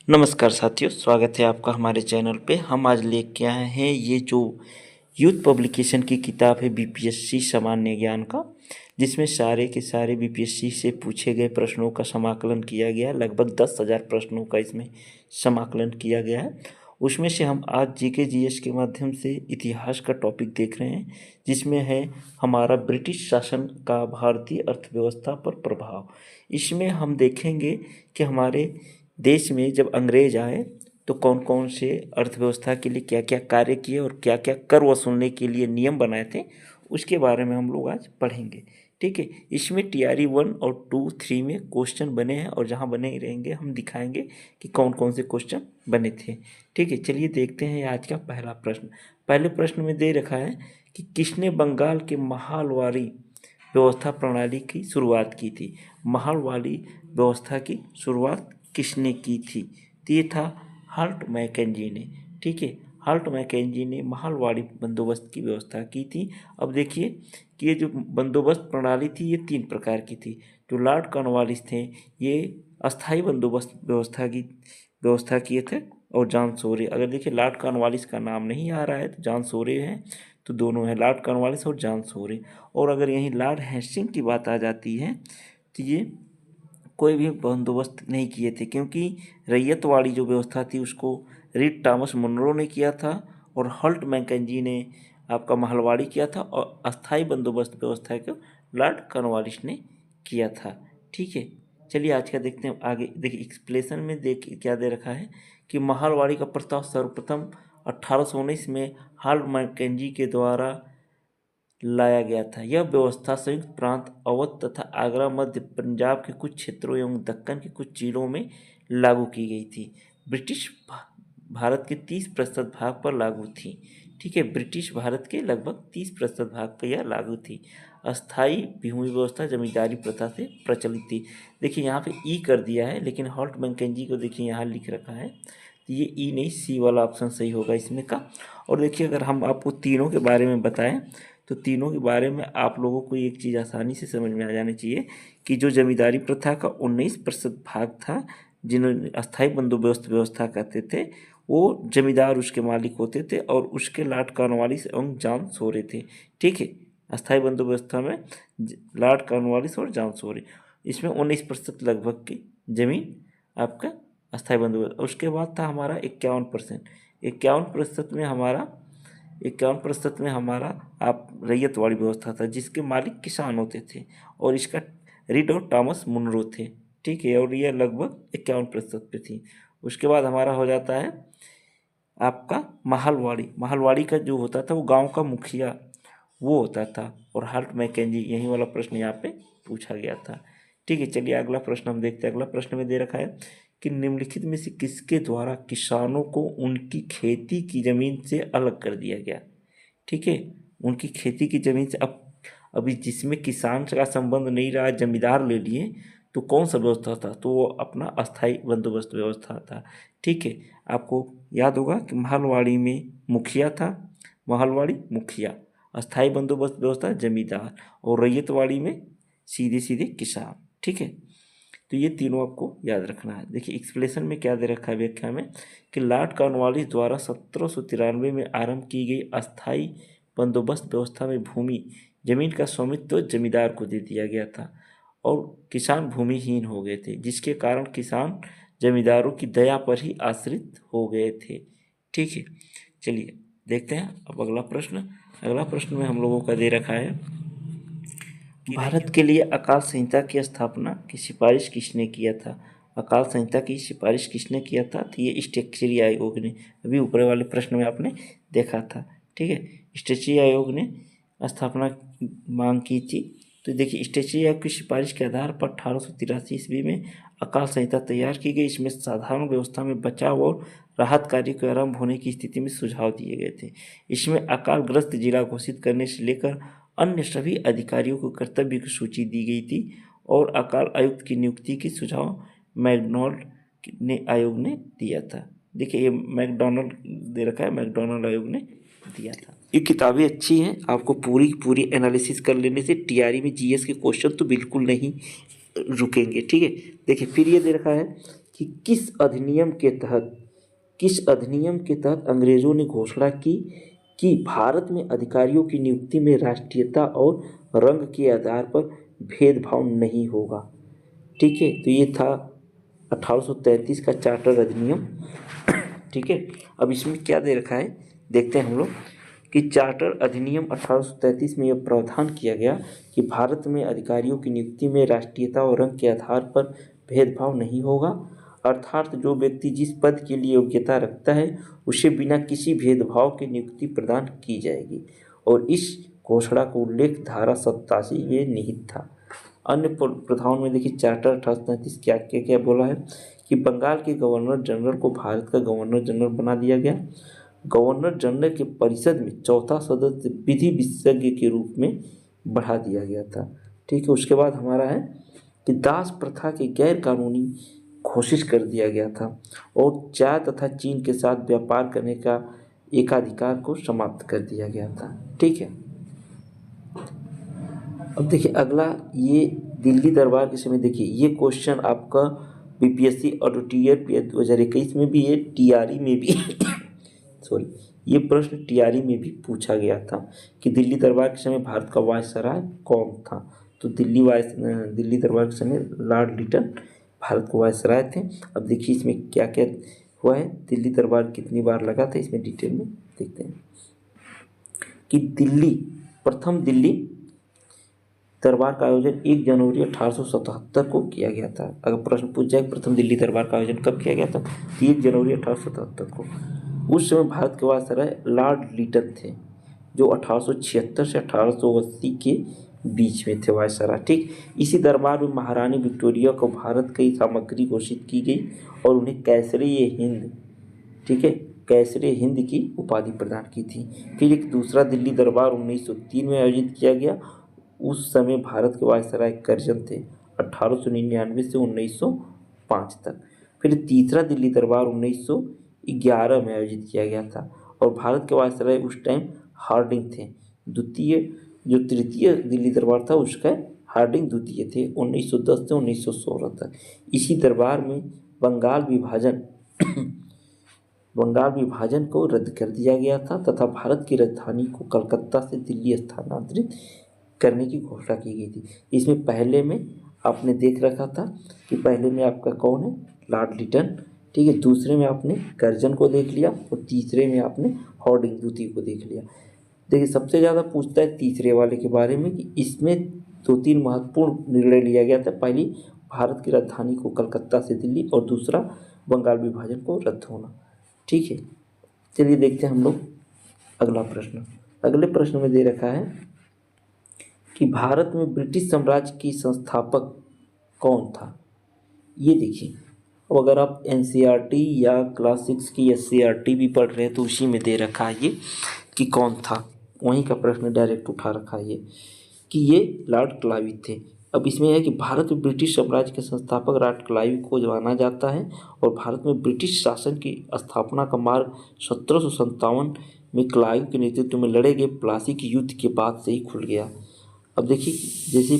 नमस्कार साथियों, स्वागत है आपका हमारे चैनल पे। हम आज लेके आए हैं ये जो यूथ पब्लिकेशन की किताब है बीपीएससी सामान्य ज्ञान का, जिसमें सारे के सारे बीपीएससी से पूछे गए प्रश्नों का समाकलन किया गया है। लगभग 10,000 प्रश्नों का इसमें समाकलन किया गया है। उसमें से हम आज जीके जीएस के माध्यम से इतिहास का टॉपिक देख रहे हैं, जिसमें है हमारा ब्रिटिश शासन का भारतीय अर्थव्यवस्था पर प्रभाव। इसमें हम देखेंगे कि हमारे देश में जब अंग्रेज आए तो कौन कौन से अर्थव्यवस्था के लिए क्या क्या कार्य किए और क्या क्या कर वसूलने के लिए नियम बनाए थे, उसके बारे में हम लोग आज पढ़ेंगे। ठीक है, इसमें टीआरई 1 और 2, 3 में क्वेश्चन बने हैं और जहाँ बने ही रहेंगे हम दिखाएंगे कि कौन कौन से क्वेश्चन बने थे। ठीक है, चलिए देखते हैं आज का पहला प्रश्न। पहले प्रश्न में दे रखा है कि किसने बंगाल के महालवाड़ी व्यवस्था प्रणाली की शुरुआत की थी। महालवाड़ी व्यवस्था की शुरुआत किसने की थी? तो ये था हार्ट मैकेंजी ने। ठीक है, हार्ट मैकेंजी ने महालवाड़ी बंदोबस्त की व्यवस्था की थी। अब देखिए कि ये जो बंदोबस्त प्रणाली थी ये 3 प्रकार की थी। जो लॉर्ड कॉर्नवालिस थे ये अस्थाई बंदोबस्त व्यवस्था किए थे, और जॉन सोरे। अगर देखिए लॉर्ड कॉर्नवालिस का नाम नहीं आ रहा है तो जॉन सोरे हैं, तो दोनों हैं, लॉर्ड कॉर्नवालिस और जॉन सोरे। और अगर यहीं लॉर्ड हेस्टिंग की बात आ जाती है तो ये कोई भी बंदोबस्त नहीं किए थे, क्योंकि रैयतवाड़ी जो व्यवस्था थी उसको रीड टॉमस मुनरो ने किया था और हल्ट मैकेंजी ने आपका महलवाड़ी किया था, और अस्थाई बंदोबस्त व्यवस्था को लॉर्ड कॉर्नवालिस ने किया था। ठीक है, चलिए आज का देखते हैं आगे। देखिए एक्सप्लेनेशन में देखिए क्या दे रखा है कि महलवाड़ी का प्रस्ताव सर्वप्रथम 1819 में हल्ट मैकेंजी के द्वारा लाया गया था। यह व्यवस्था संयुक्त प्रांत अवध तथा आगरा, मध्य पंजाब के कुछ क्षेत्रों एवं दक्कन के कुछ जिलों में लागू की गई थी। ब्रिटिश भारत के 30% भाग पर लागू थी। ठीक है, ब्रिटिश भारत के लगभग 30% भाग पर यह लागू थी। अस्थाई भूमि व्यवस्था जमींदारी प्रथा से प्रचलित थी। देखिए यहाँ पे ई कर दिया है, लेकिन हॉल्ट मैकेंजी को देखिए यहाँ लिख रखा है, तो ये ई नहीं, सी वाला ऑप्शन सही होगा इसमें का। और देखिए अगर हम आपको तीनों के बारे में बताएं तो तीनों के बारे में आप लोगों को एक चीज़ आसानी से समझ में आ जानी चाहिए कि जो जमींदारी प्रथा का 19% भाग था, जिन्होंने अस्थाई बंदोबस्त व्यवस्था कहते थे, वो जमींदार उसके मालिक होते थे और उसके लॉर्ड कॉर्नवालिस एवं जॉन सोरे थे। ठीक है, अस्थाई बंदोबस्त में लॉर्ड कॉर्नवालिस और जॉन सोरे, इसमें 19% लगभग की जमीन आपका अस्थाई बंदोबस्त। उसके बाद था हमारा 51%। 51% में हमारा आप रैयतवाड़ी व्यवस्था था, जिसके मालिक किसान होते थे, और इसका रीड और टॉमस मुनरो थे। ठीक है, और यह लगभग 51% पे थी। उसके बाद हमारा हो जाता है आपका महलवाड़ी। महलवाड़ी का जो होता था वो गांव का मुखिया वो होता था, और हार्ट मैकेंजी, यही वाला प्रश्न यहाँ पे पूछा गया था। ठीक है, चलिए अगला प्रश्न हम देखते हैं। अगला प्रश्न में दे रखा है कि निम्नलिखित में से किसके द्वारा किसानों को उनकी खेती की ज़मीन से अलग कर दिया गया। ठीक है, उनकी खेती की ज़मीन से अब अभी जिसमें किसान का संबंध नहीं रहा, जमींदार ले लिए, तो कौन सा व्यवस्था था? तो वो अपना अस्थाई बंदोबस्त व्यवस्था था। ठीक है, आपको याद होगा कि महलवाड़ी में मुखिया था, महलवाड़ी मुखिया, अस्थाई बंदोबस्त व्यवस्था जमींदार, और रैयतवाड़ी में सीधे सीधे किसान। ठीक है, तो ये तीनों आपको याद रखना है। देखिए एक्सप्लेनेशन में क्या दे रखा है व्याख्या में कि लॉर्ड कॉर्नवालिस द्वारा 1793 में आरंभ की गई अस्थाई बंदोबस्त व्यवस्था में भूमि जमीन का स्वामित्व जमींदार को दे दिया गया था, और किसान भूमिहीन हो गए थे, जिसके कारण किसान जमींदारों की दया पर ही आश्रित हो गए थे। ठीक है, चलिए देखते हैं अब अगला प्रश्न। अगला प्रश्न में हम लोगों का दे रखा है भारत के लिए अकाल संहिता की स्थापना की सिफारिश किसने किया था। अकाल संहिता की सिफारिश किसने किया था? तो ये स्टेचरी आयोग ने। अभी ऊपर वाले प्रश्न में आपने देखा था। ठीक है, स्टेचरी आयोग ने स्थापना मांग की थी। तो देखिए स्टेचरी आयोग की सिफारिश के आधार पर 1883 ईस्वी में अकाल संहिता तैयार की गई। इसमें साधारण व्यवस्था में बचाव और राहत कार्य के आरंभ होने की स्थिति में सुझाव दिए गए थे। इसमें अकालग्रस्त जिला घोषित करने से लेकर अन्य सभी अधिकारियों को कर्तव्य की सूची दी गई थी, और अकाल आयुक्त की नियुक्ति की सुझाव मैकडॉनल्ड ने आयोग ने दिया था। देखिए ये मैकडॉनल्ड दे रखा है, मैकडॉनल्ड आयोग ने दिया था। ये किताबें अच्छी हैं, आपको पूरी पूरी एनालिसिस कर लेने से टीआरई में जीएस के क्वेश्चन तो बिल्कुल नहीं रुकेंगे। ठीक है, देखिए फिर ये दे रखा है कि किस अधिनियम के तहत अंग्रेजों ने घोषणा की कि भारत में अधिकारियों की नियुक्ति में राष्ट्रीयता और रंग के आधार पर भेदभाव नहीं होगा। ठीक है, तो ये था 1833 का चार्टर अधिनियम। ठीक है, अब इसमें क्या दे रखा है देखते हैं हम लोग कि चार्टर अधिनियम 1833 में यह प्रावधान किया गया कि भारत में अधिकारियों की नियुक्ति में राष्ट्रीयता और रंग के आधार पर भेदभाव नहीं होगा, अर्थात जो व्यक्ति जिस पद के लिए योग्यता रखता है उसे बिना किसी भेदभाव के नियुक्ति प्रदान की जाएगी। और इस घोषणा का उल्लेख धारा 87 में निहित था। अन्य प्रथाओं में देखिए चार्टर 1833 क्या क्या क्या बोला है कि बंगाल के गवर्नर जनरल को भारत का गवर्नर जनरल बना दिया गया। गवर्नर जनरल के परिषद में चौथा सदस्य विधि विशेषज्ञ के रूप में बढ़ा दिया गया था। ठीक है, उसके बाद हमारा है कि दास प्रथा के गैर कानूनी घोषित कर दिया गया था और चाय तथा चीन के साथ व्यापार करने का एकाधिकार को समाप्त कर दिया गया था। ठीक है, अब देखिए अगला ये दिल्ली दरबार के समय देखिए ये क्वेश्चन आपका बीपीएससी ऑडिटर 2021 में भी है, टीआरई में भी सॉरी ये प्रश्न टीआरई में भी पूछा गया था कि दिल्ली दरबार के समय भारत का वायसराय कौन था। तो दिल्ली दरबार के समय लॉर्ड लिटन भारत के वायसराय थे। अब देखिए इसमें क्या क्या हुआ है, दिल्ली दरबार कितनी बार लगा था इसमें डिटेल में देखते हैं कि प्रथम दिल्ली दरबार का आयोजन 1 जनवरी 1877 को किया गया था। अगर प्रश्न पूछ जाए प्रथम दिल्ली दरबार का आयोजन कब किया गया था, 1 जनवरी 1877 को। उस समय भारत के वायसराय लॉर्ड लिटन थे जो 1876 से 1880 के बीच में थे वायसराय। ठीक, इसी दरबार में महारानी विक्टोरिया को भारत की सामग्री घोषित की गई और उन्हें कैसरे-ए-हिंद, ठीक है, कैसरे-हिंद की उपाधि प्रदान की थी। फिर एक दूसरा दिल्ली दरबार 1903 में आयोजित किया गया। उस समय भारत के वायसराय कर्जन थे 1899 से 1905 तक। फिर तीसरा दिल्ली दरबार 1911 में आयोजित किया गया था और भारत के वायसराय उस टाइम हार्डिंग थे। तृतीय दिल्ली दरबार था उसका हार्डिंग द्वितीय थे 1910 से 1916 तक। इसी दरबार में बंगाल विभाजन को रद्द कर दिया गया था तथा भारत की राजधानी को कलकत्ता से दिल्ली स्थानांतरित करने की घोषणा की गई थी। इसमें पहले में आपने देख रखा था कि पहले में आपका कौन है, लॉर्ड लिटन, ठीक है, दूसरे में आपने कर्जन को देख लिया और तीसरे में आपने हार्डिंग द्वितीय को देख लिया। देखिए सबसे ज़्यादा पूछता है तीसरे वाले के बारे में कि इसमें 2-3 महत्वपूर्ण निर्णय लिया गया था। पहली, भारत की राजधानी को कलकत्ता से दिल्ली और दूसरा बंगाल विभाजन को रद्द होना। ठीक है, चलिए देखते हैं हम लोग अगला प्रश्न। अगले प्रश्न में दे रखा है कि भारत में ब्रिटिश साम्राज्य की संस्थापक कौन था। ये देखिए, अब अगर आप एनसीईआरटी या क्लास 6 की एससीईआरटी भी पढ़ रहे हैं तो उसी में दे रखा है ये कि कौन था, वहीं का प्रश्न डायरेक्ट उठा रखा है ये कि ये लॉर्ड क्लाइव थे। अब इसमें है कि भारत में ब्रिटिश साम्राज्य के संस्थापक लॉर्ड क्लाइव को माना जाता है और भारत में ब्रिटिश शासन की स्थापना का मार्ग 1757 में क्लाइव के नेतृत्व में लड़े गए प्लासी के युद्ध के बाद से ही खुल गया। अब देखिए जैसे